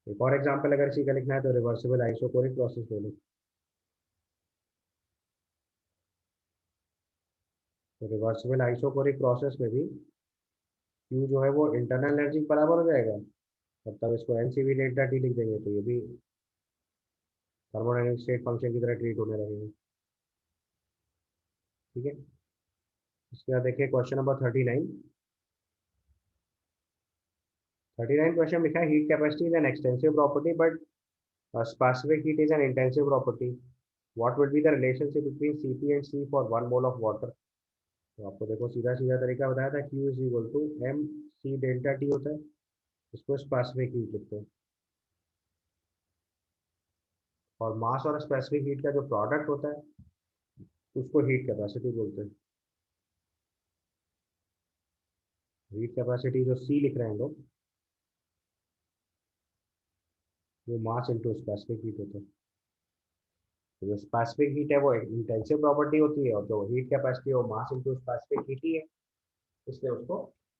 एक और एग्जांपल अगर इसी का लिखना है तो रिवर्सिबल आइसोकोरिक प्रोसेस ले लो। तो रिवर्सिबल आइसोकोरिक प्रोसेस में भी क्यू जो है वो इंटरनल एनर्जी बराबर हो जाएगा मतलब इसको एनसीवी डेल्टा टी लिख देंगे तो ये भी थर्मोडायनेमिक स्टेट फंक्शन की तरह ट्रीट होने लगेगा। ठीक है, इसके बाद देखिए क्वेश्चन नंबर 39। 39 क्वेश्चन लिखा है heat capacity is an extensive property but specific heat is an intensive property. What will be the relationship between C P and C for 1 mole of water. तो आपको देखो सीधा सीधा तरीका बताया था, Q is equal to M C delta T होता है, इसको स्पेसिफिक हीट लिखते हैं। और मास और स्पेसिफिक हीट का जो प्रोडक्ट होता है उसको हीट कैपेसिटी बोलते हैं। हीट कैपेसिटी जो सी लिख रहे हैं लोग, वो मास इंटू स्पेसिफिक हीट होता है। तो जो स्पेसिफिक हीट है वो इंटेंसिव प्रॉपर्टी होती है, और जो हीट कैपेसिटी है वो मास इंटू स्पेसिफिक हीट ही है, इसलिए उसको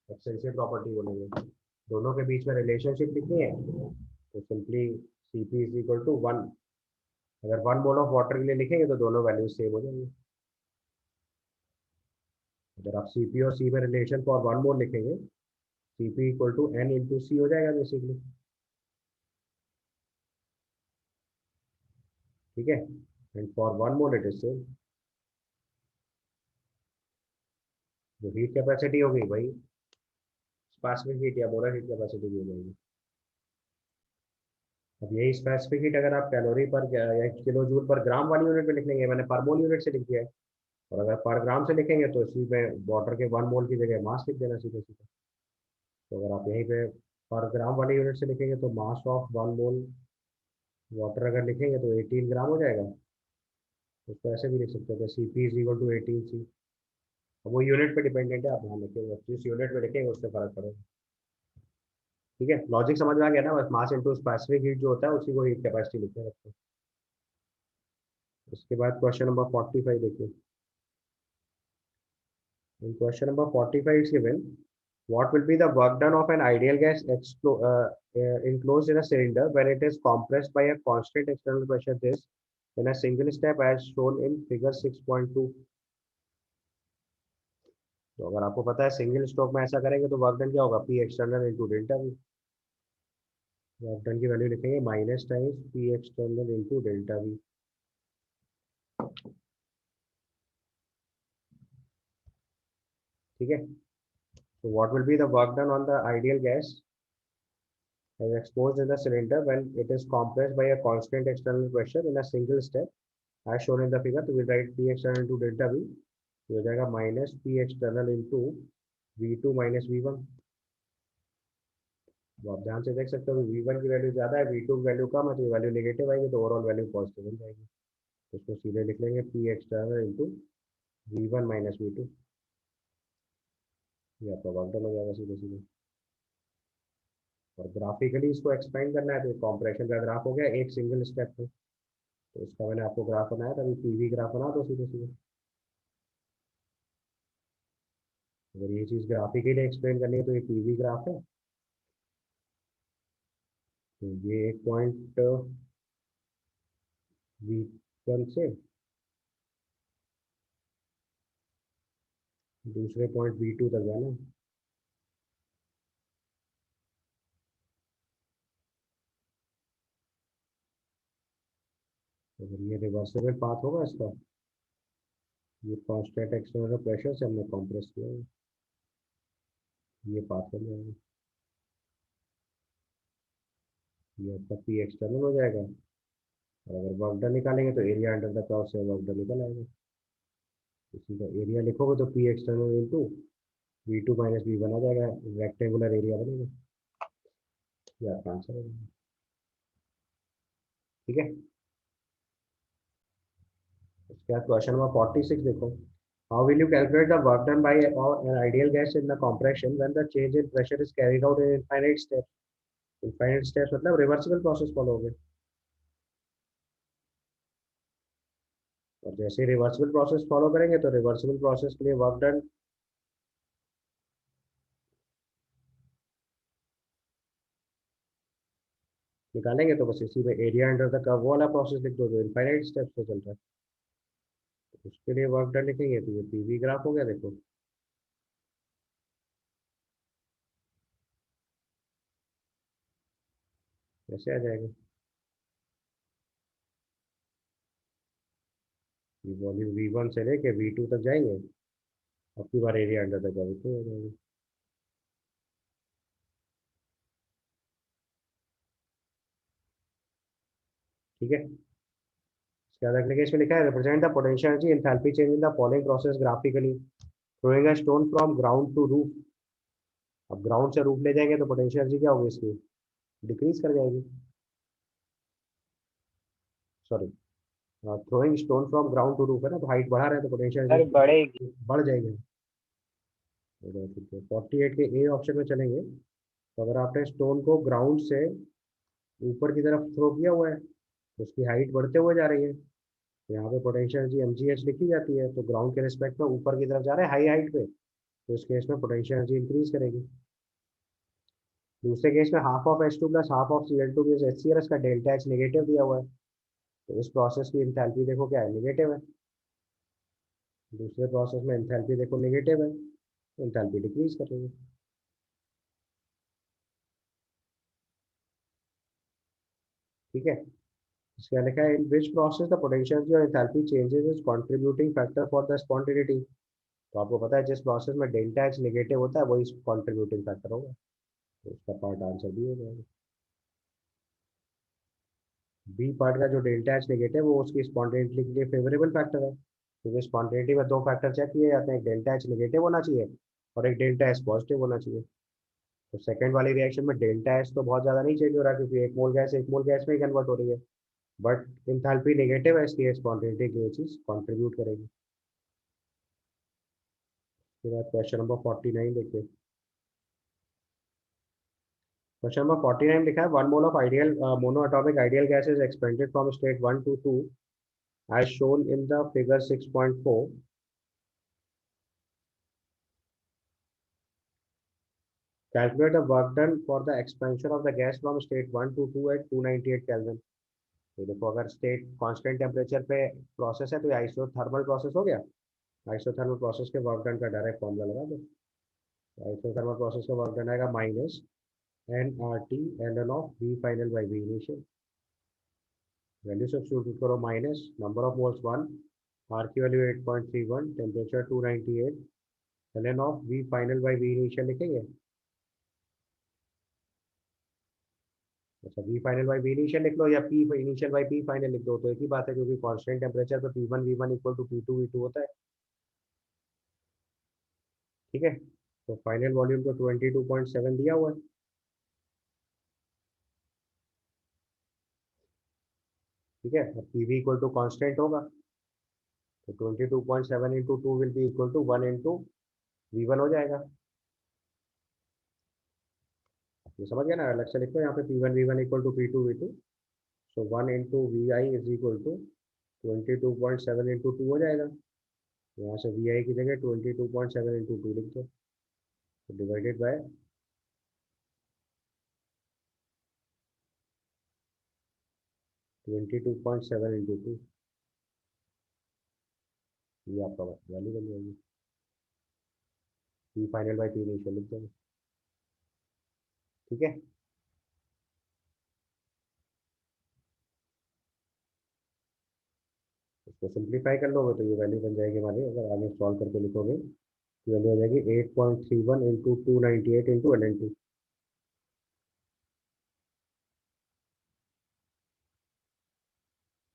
एक्सटेंसिव प्रॉपर्टी बोलेंगे। दोनों के बीच में रिलेशनशिप लिखनी है तो simply C P is equal to 1। अगर 1 मोल ऑफ वाटर के लिए लिखेंगे तो दोनों वैल्यूज सेम हो जाएंगे। अगर आप सी पी और सी में रिलेशन फॉर 1 मोल लिखेंगे, C P equal to N into C हो जाएगा बेसिकली। ठीक है, and for 1 mole it is same. जो हीट कैपेसिटी होगी वही स्पेसिफिक हीट या मोलर हीट कैपेसिटी भी हो जाएगी। अब यही स्पेसिफिक हीट अगर आप कैलोरी पर या किलो जूल पर ग्राम वाली यूनिट में लिख लेंगे, मैंने पर मोल यूनिट से लिख दिया है। और अगर पर ग्राम से लिखेंगे तो इसी में वाटर के 1 मोल की जगह मास लिख देना सीधे सीधे। तो अगर आप यहीं पे पर ग्राम वाली यूनिट से लिखेंगे तो मास ऑफ 1 मोल वाटर अगर लिखेंगे तो 18 ग्राम हो जाएगा। तो उसको ऐसे भी लिख सकते हैं, C P is equal to 18 C. अब वो यूनिट पे डिपेंडेंट है, आप ध्यान रखिएगा जिस यूनिट में लिखेंगे उससे फर्क पड़ेगा। ठीक है, लॉजिक समझ में आ गया ना, बस मास इंटू स्पेसिफिक हीट जो होता है उसी को हीट कैपेसिटी लिखते रखते हैं। उसके बाद क्वेश्चन नंबर 45 देखिए। In question number 45 is given, what will be the work done of an ideal gas enclosed in a cylinder when it is compressed by a constant external pressure this in a single step as shown in figure 6.2। तो अगर आपको पता है single stroke में ऐसा करेंगे तो work done क्या होगा, P external into delta we. Work done की वैल्यू लिखेंगे minus times P external into delta we. ठीक है, तो what will be the work done on the ideal gas as exposed in the cylinder when it is compressed by a constant external pressure in a single step as shown in the figure। तो we write P external into delta V, ये हो जाएगा minus P external into V2 minus V1। तो आप ध्यान से देख सकते हो V1 की वैल्यू ज़्यादा है, V2 की वैल्यू कम है, तो ये वैल्यू नेगेटिव आएगी तो ओवरऑल वैल्यू पॉजिटिव बन जाएगी। तो इसको सीधे लिख लेंगे P external into V1 minus V2। ये आपका वर्क डन हो जाएगा सीधे सीधे। और ग्राफिकली इसको एक्सपेंड करना है तो कॉम्प्रेशन का ग्राफ हो गया एक सिंगल स्टेप पे। तो इसका मैंने आपको ग्राफ बनाया था, अभी पीवी ग्राफ बना दो सीधे सीधे। अगर ये चीज़ ग्राफिकली एक्सप्लेन करनी है तो ये पीवी ग्राफ है। तो ये एक पॉइंट V1 से दूसरे पॉइंट V2 तक जाना है। तो अगर ये रिवर्सिबल पाथ होगा इसका, ये कांस्टेंट एक्सटर्नल प्रेशर से हमने कंप्रेस किया है, ये पाथ बन जाएगा। ये आपका पी एक्सटर्नल हो जाएगा। और अगर वर्क डन निकालेंगे तो एरिया अंडर द कर्व से वर्क डन निकल आएगा। इसी का एरिया लिखोगे तो P external into V2 minus V1 आ जाएगा, रेक्टेंगुलर एरिया बनेगा। ये आपका आंसर है। ठीक है, उसके बाद क्वेश्चन नंबर 46 देखो। How will you calculate the work done by N ideal gas in the compression when the change in pressure is carried out in infinite steps। Infinite steps मतलब रिवर्सिबल प्रोसेस फॉलो होगे। और जैसे reversible process follow करेंगे तो reversible process के लिए work done निकालेंगे तो बस इसी में एरिया अंडर द कर्व वो वाला प्रोसेस लिख दो जो इनफाइनाइट स्टेप्स पे चल रहा है। तो उसके लिए वर्क डन लिखेंगे तो ये पीवी ग्राफ हो गया देखो। कैसे आ जाएगा? वॉल्यूम V1 से लेके V2 तक जाएंगे, अब की बार एरिया अंडर तक जाएगी तो हो जाएगी। ठीक है, इसके बाद अगले केस में लिखा है represent the potential energy enthalpy change in the following process graphically. Throwing a stone from ground to roof. अब ग्राउंड से रूफ ले जाएंगे तो पोटेंशियल एनर्जी क्या होगी इसकी? डिक्रीज कर जाएगी। Sorry, throwing stone from ground to roof है ना, तो हाइट बढ़ा रहे हैं तो पोटेंशियल सर बढ़ेगी। एनर्जी बढ़ जाएगी। ठीक है, 48 के ए ऑप्शन में चलेंगे। तो अगर आपने स्टोन को ग्राउंड से ऊपर की तरफ थ्रो किया हुआ है तो उसकी हाइट बढ़ते हुए जा रही है, तो यहाँ पे पोटेंशियल एनर्जी mgh लिखी जाती है, तो ग्राउंड के रिस्पेक्ट में ऊपर की तरफ जा रहा है हाई हाइट पे, तो इस केस में पोटेंशियल एनर्जी इंक्रीज करेगी। दूसरे केस में half of H2 plus half of Cl2 gives HCl, इसका डेल्टा H नेगेटिव दिया हुआ है, तो इस प्रोसेस की इंथैल्पी देखो क्या है, नेगेटिव है। दूसरे प्रोसेस में इंथैल्पी देखो नेगेटिव है, तो इंथैल्पी डिक्रीज करेगी। ठीक है, इसका लिखा है in which process the potential energy और enthalpy changes is contributing factor for the spontaneity. तो आपको पता है जिस प्रोसेस में डेल्टा H नेगेटिव होता है वही कंट्रीब्यूटिंग फैक्टर होगा, तो इसका पार्ट आंसर भी हो जाएगा। बी पार्ट का जो डेल्टा एच नेगेटिव है वो उसकी स्पॉन्टेनिटी के लिए फेवरेबल फैक्टर है, क्योंकि स्पॉन्टेनिटी में दो फैक्टर चेक किए जाते हैं, एक डेल्टा एच नेगेटिव होना चाहिए और एक डेल्टा एच पॉजिटिव होना चाहिए। तो सेकंड वाली रिएक्शन में डेल्टा एच तो बहुत ज़्यादा नहीं चेंज हो रहा, क्योंकि एक मोल गैस में ही कन्वर्ट हो रही है, बट इंथैल्पी नेगेटिव है, इसलिए स्पॉन्टेनिटी की ये चीज़ कॉन्ट्रीब्यूट करेगी। फिर आप क्वेश्चन नंबर 49 देखिए। क्वेश्चन नंबर 49 लिखा है one mole of ideal monoatomic ideal gas is expanded from state 1 to 2 as shown in the figure 6.4. Calculate the work done for the expansion of the gas from state 1 to 2 at 298 Kelvin. तो देखो अगर state constant temperature पे process है तो ये isothermal process हो गया। Isothermal process के वर्क डन का डायरेक्ट फॉर्मूला लगा दो। आइसोथर्मल प्रोसेस का वर्क डन आएगा minus N R T L N of V final by V initial. Value substitute करो, minus number of moles 1, R की value 8.31, temperature 298, L N of V final by V initial लिखेंगे। अच्छा, V final by V initial लिख लो या P initial by P final लिख दो, तो एक ही बात है, क्योंकि कांस्टेंट टेम्परेचर पे P one V one equal to P two V two होता है। ठीक है, तो फाइनल वॉल्यूम तो 22.7 दिया हुआ है। ठीक है, अब P V equal to constant होगा, तो 22.7 into two will be equal to 1 into V one हो जाएगा। ये समझ गया ना, अलग से लिखो यहाँ पे P one V one equal to P two V two, so 1 into V I is equal to 22.7 into two हो जाएगा। यहाँ से वी आई की जगह 22.7 इंटू टू लिख दो, तो डिवाइडेड बाय 22.7 इंटू टू, ये आपका वैल्यू बन जाएगी। P final by P initial लिख देंगे। ठीक है, इसको सिंप्लीफाई कर लोगे तो ये वैल्यू बन जाएगी हमारी, अगर आगे सॉल्व करके लिखोगे तो वैल्यू हो जाएगी 8.31 into 298 into L N two.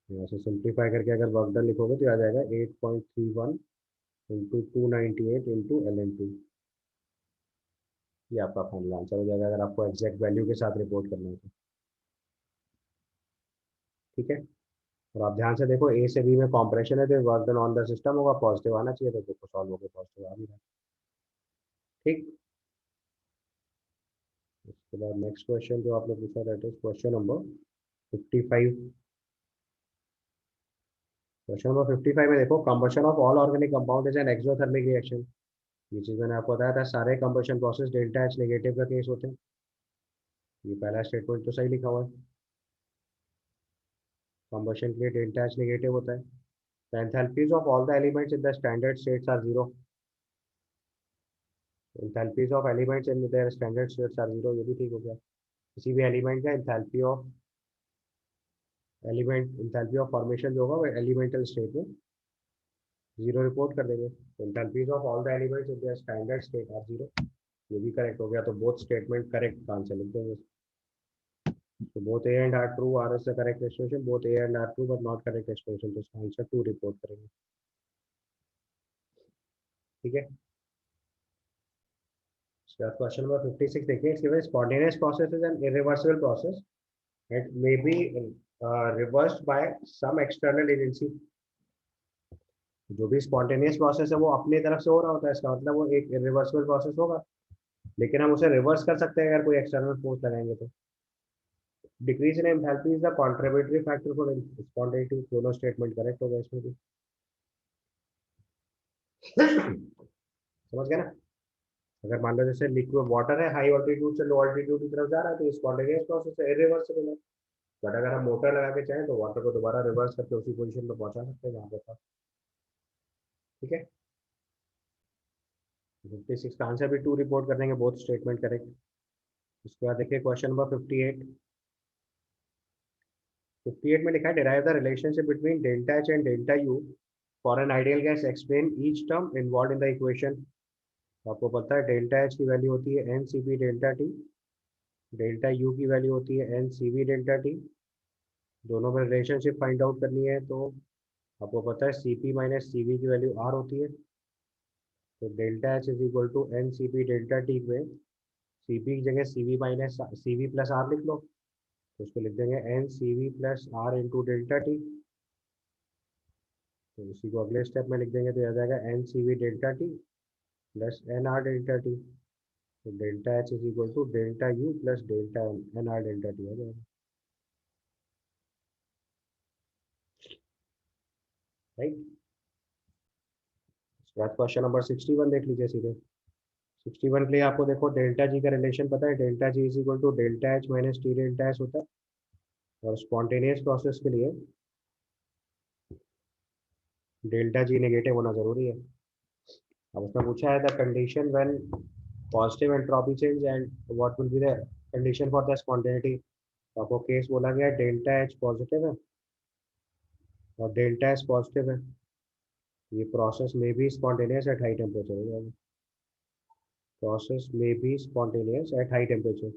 यहाँ से सिंप्लीफाई करके अगर वर्क डन लिखोगे तो आ जाएगा 8.31 into 298 into L N two. ये आपका फाइनल आंसर हो जाएगा अगर आपको एग्जैक्ट वैल्यू के साथ रिपोर्ट करना है तो। ठीक है, और आप ध्यान से देखो ए से बी में कॉम्प्रेशन है, तो work done on the system होगा, पॉजिटिव आना चाहिए, तो देखो सॉल्व होकर पॉजिटिव आ भी रहा है। ठीक, उसके बाद नेक्स्ट क्वेश्चन जो आपने पूछा that is question number 55। Question number 55 में देखो combustion of all organic compound is an exothermic reaction. ये चीज़ मैंने आपको बताया था, सारे combustion process delta H negative का केस होते हैं। ये पहला स्टेटमेंट तो सही लिखा हुआ है, कंबशन के लिए डेल्टा एच नेगेटिव होता है। The enthalpies of all the elements in the standard states are zero. Enthalpies of elements in their standard states are zero, ये भी ठीक हो गया। किसी भी एलिमेंट का इंथैल्पी ऑफ फॉर्मेशन जो होगा वो एलिमेंटल स्टेट में जीरो रिपोर्ट कर देंगे। Enthalpies of all the elements in their standard state are zero. ये भी करेक्ट हो गया, तो बोथ स्टेटमेंट करेक्ट आंसर लिख देंगे। So both A and R true, R is the correct expression. Both A and R true, but not correct expression. तो इसका answer 2 report करेंगे। ठीक है। इसके बाद क्वेश्चन नंबर 56 देखिए। इसके बाद spontaneous process is an irreversible process. It may be reversed by some external agency. जो भी स्पॉन्टेनियस प्रोसेस है वो अपनी तरफ से हो रहा होता है, इसका मतलब वो एक इरिवर्सिबल प्रोसेस होगा। लेकिन हम उसे रिवर्स कर सकते हैं अगर कोई एक्सटर्नल फोर्स लगाएंगे तो। Decrease in enthalpy is the contributory factor for spontaneity. दोनों स्टेटमेंट करेक्ट हो गए इसमें भी। समझ गए ना। अगर मान लो जैसे लिक्विड वाटर है, हाई ऑल्टीट्यूड से लो ऑल्टीट्यूड की तरफ जा रहा है तो स्पॉन्टेनियस प्रोसेस है, इरिवर्सिबल है। बट अगर हम मोटर लगा के चाहें तो वाटर को दोबारा रिवर्स करके उसी पोजीशन में पहुंचा सकते हैं जहाँ पे था। ठीक है। 56 का आंसर भी 2 रिपोर्ट कर देंगे, बोथ स्टेटमेंट करेक्ट। उसके बाद देखिए क्वेश्चन नंबर 58। 58 में लिखा है derive the relationship between delta H and delta U for an ideal gas, explain each term involve in the equation. आपको पता है डेल्टा एच की वैल्यू होती है n C B delta T, delta U की वैल्यू होती है n C B delta T. दोनों में रिलेशनशिप फाइंड आउट करनी है तो आपको पता है C P minus C V की वैल्यू आर होती है। तो delta H is equal to N C P delta T पे सी पी की जगह C V minus C V plus R लिख लो। तो उसको लिख देंगे N C V plus R into delta T. तो उसी को अगले स्टेप में लिख देंगे तो आ जाएगा N C V delta T plus N R delta T. तो delta H is equal to delta U plus delta N R delta T आ जाएगा। राइट। उसके बाद क्वेश्चन नंबर 61 देख लीजिए सीधे। 61 के लिए आपको देखो डेल्टा जी का रिलेशन पता है, delta G is equal to delta H minus T delta H होता है। और स्पॉन्टेनियस प्रोसेस के लिए डेल्टा जी नेगेटिव होना जरूरी है। अब उसमें पूछा है the condition when positive entropy change and what will be the condition for the spontaneity. तो आपको केस बोला गया डेल्टा एच पॉजिटिव है और डेल्टा एच पॉजिटिव है। ये प्रोसेस में भी स्पॉन्टेनियस एट हाई टेम्परेचर हो जाएगा। प्रोसेस में भी spontaneous at high temperature.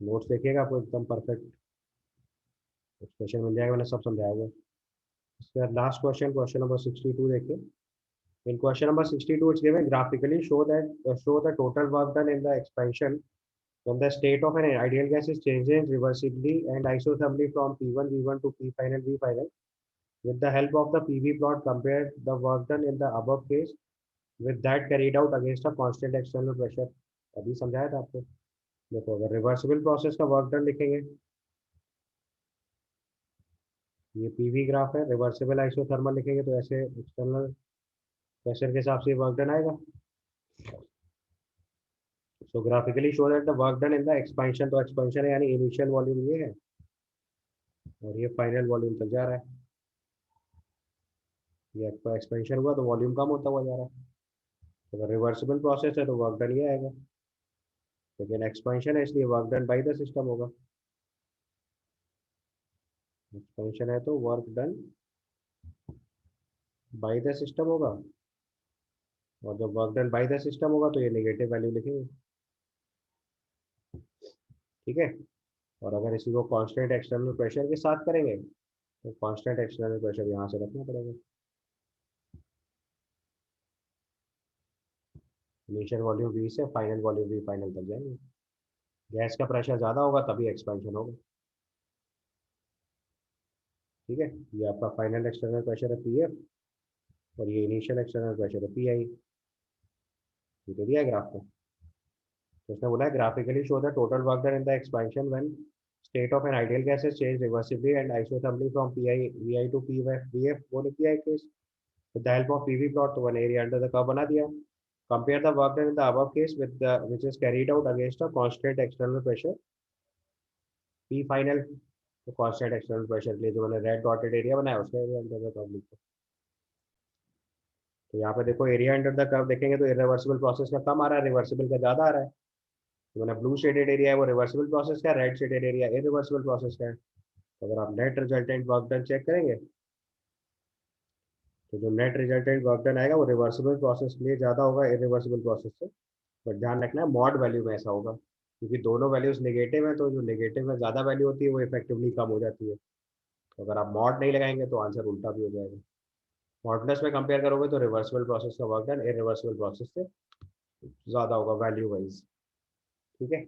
Notes देखिएगा आपको एकदम परफेक्ट एक्सप्रेशन मिल जाएगा, मैंने सब समझाया हुआ है। इसके बाद लास्ट क्वेश्चन, क्वेश्चन नंबर 62 देखिए। In question number 62, it's given graphically show the total work done in the expansion when the state of an ideal gas is changing reversibly and isothermally from P1 V1 to P final V final. With the help of the PV plot, compare the work done in the above case with that carried out against a constant external pressure. अभी समझाया था आपको। देखो अगर reversible process का work done लिखेंगे, ये PV graph है, रिवर्सिबल आइसोथर्मल लिखेंगे तो ऐसे एक्सटर्नल प्रेशर के हिसाब से वर्क डन आएगा। So graphically show that the work done in the expansion, तो एक्सपेंशन यानी इनिशियल वॉल्यूम ये है और ये फाइनल वॉल्यूम तक जा रहा है। ये आपका एक्सपेंशन हुआ तो वॉल्यूम कम होता हुआ जा रहा है। तो अगर रिवर्सिबल प्रोसेस है तो वर्क डन ये आएगा, लेकिन एक्सपेंशन है इसलिए work done by the system होगा। एक्सपेंशन है तो work done by the system होगा, और जब work done by the system होगा तो ये नेगेटिव वैल्यू लिखेंगे। ठीक है। और अगर इसी को कांस्टेंट एक्सटर्नल प्रेशर के साथ करेंगे तो कांस्टेंट एक्सटर्नल प्रेशर यहाँ से रखना पड़ेगा। इनिशियल वॉल्यूम वी से फाइनल वॉल्यूम वी फाइनल तक जाएंगे। गैस का प्रेशर ज़्यादा होगा तभी एक्सपेंशन होगा। ठीक है। ये आपका फाइनल एक्सटर्नल प्रेशर है पी एफ और ये इनिशियल एक्सटर्नल प्रेशर है पी आई। ये तो दिया है ग्राफ में। तो उसने बोला है graphically show the total work done in the expansion when state of an ideal gas is change reversibly and isothermally from P I V I to P V F. वो लिख दिया है case with the help of PV plot, तो one area under the curve बना दिया। Compare the work done in the above case with the which is carried out against a constant external pressure P final. तो constant external pressure के लिए जो मैंने red dotted area बनाया उसका area under the curve लिखो। तो यहाँ पे देखो एरिया अंडर द कर्व देखेंगे तो इरिवर्सिबल प्रोसेस का कम आ रहा है, रिवर्सिबल का ज़्यादा आ रहा है। तो मैंने ब्लू शेडेड एरिया है वो रिवर्सिबल प्रोसेस का है, red shaded area irreversible process का है। तो अगर आप net resultant work done check करेंगे तो जो नेट रिजल्टेंट वर्क डन आएगा वो रिवर्सिबल प्रोसेस के लिए ज़्यादा होगा इरिवर्सिबल प्रोसेस से। बट ध्यान रखना है मॉड वैल्यू में ऐसा होगा, क्योंकि दोनों वैल्यूज नेगेटिव है, तो जो नेगेटिव में ज़्यादा वैल्यू होती है वो इफेक्टिवली कम हो जाती है। तो अगर आप मॉड नहीं लगाएंगे तो आंसर उल्टा भी हो जाएगा। मॉडलेस में कंपेयर करोगे तो रिवर्सिबल प्रोसेस का वर्क डन इरिवर्सिबल प्रोसेस से ज़्यादा होगा वैल्यू वाइज। ठीक है।